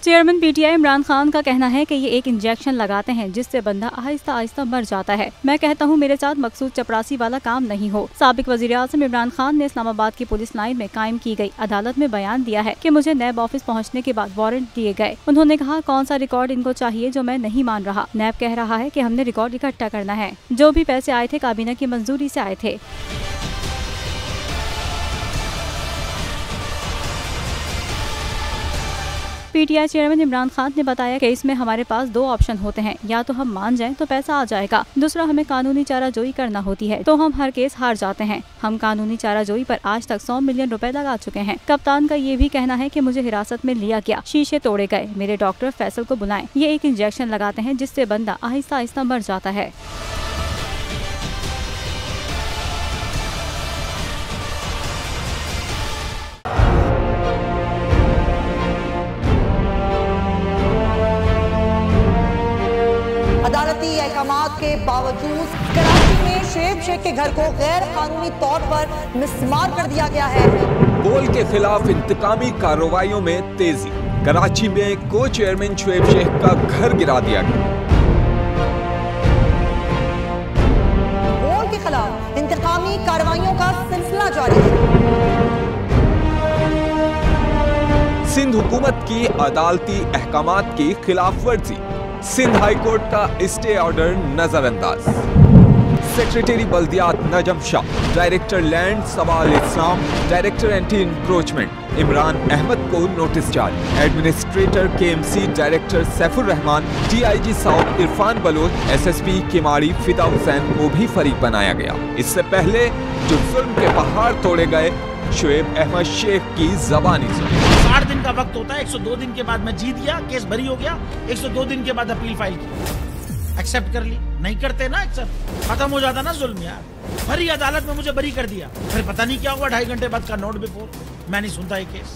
Chairman PTI Imran Khan का कहना है कि ये एक इंजेक्शन लगाते हैं जिससे बंदा आहिस्ता आहिस्ता मर जाता है। मैं कहता हूँ मेरे साथ मकसूद चपरासी वाला काम नहीं हो। साबिक वज़ीर-ए-आज़म इमरान खान ने इस्लामाबाद की पुलिस लाइन में कायम की गई अदालत में बयान दिया है कि मुझे नैब ऑफिस पहुँचने के बाद वारंट दिए गए। उन्होंने कहा, कौन सा रिकॉर्ड इनको चाहिए जो मैं नहीं मान रहा। नैब कह रहा है कि हमने रिकॉर्ड इकट्ठा करना है। जो भी पैसे आए थे काबीना की मंजूरी से आए थे। पीटीआई चेयरमैन इमरान खान ने बताया कि इसमें हमारे पास दो ऑप्शन होते हैं, या तो हम मान जाएं तो पैसा आ जाएगा, दूसरा हमें कानूनी चाराजोई करना होती है तो हम हर केस हार जाते हैं। हम कानूनी चाराजोई पर आज तक 100 मिलियन रुपए लगा चुके हैं। कप्तान का ये भी कहना है कि मुझे हिरासत में लिया गया, शीशे तोड़े गए, मेरे डॉक्टर फैसल को बुलाएं। ये एक इंजेक्शन लगाते हैं जिससे बंदा आहिस्ता आहिस्ता मर जाता है। अदालती अहकामात के बावजूद कराची में शुएब शेख के घर को गैर कानूनी तौर पर मिसमार कर दिया गया है। बोल के खिलाफ इंतकामी कार्रवाइयों में तेजी। कराची में को चेयरमैन शुएब शेख का घर गिरा दिया गया। बोल के खिलाफ इंतकामी कार्रवाइयों का सिलसिला जारी है। सिंध हुकूमत की अदालती अहकामात की खिलाफ वर्जी। सिंध हाई कोर्ट का स्टे ऑर्डर नजरअंदाज। सेक्रेटरी बल्दियात Najam Shah, director land Sawal Islam, director anti encroachment Imran Ahmed को नोटिस जारी। Administrator KMC director Saifur Rehman, DIG south Irfan Baloch, SSP Keamari Fida Hussain को भी फरीक बनाया गया। इससे पहले जो जुल्म के पहाड़ तोड़े गए, शुएब अहमद शेख की जबानी सुनी। 60 दिन का वक्त होता है, 102 दिन के बाद मैं जीत गया, केस भरी हो गया, 102 दिन के बाद अपील फाइल की, एक्सेप्ट कर ली। नहीं करते ना एक्सेप्ट, खत्म हो जाता ना जुल्म यार। भरी अदालत में मुझे बरी कर दिया, फिर पता नहीं क्या हुआ, 2.5 घंटे बाद का नोट बिफोर, मैं नहीं सुनता ये केस।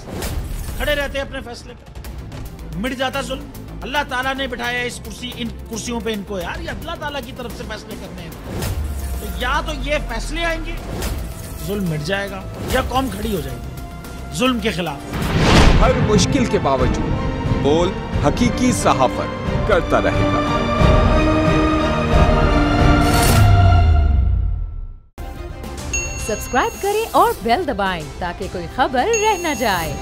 खड़े रहते अपने फैसले पर, मिट जाता जुल्म। अल्लाह ताला ने बिठाया इस कुर्सी, इन कुर्सियों पे इनको यार, ये अल्लाह ताला की तरफ से फैसले करने हैं। तो या तो ये फैसले आएंगे, जुल्म मिट जाएगा, या कौम खड़ी हो जाएगी जुल्म के खिलाफ। हर मुश्किल के बावजूद बोल हकीकी सहाफत करता रहेगा। सब्सक्राइब करें और बेल दबाएं ताकि कोई खबर रह न जाए।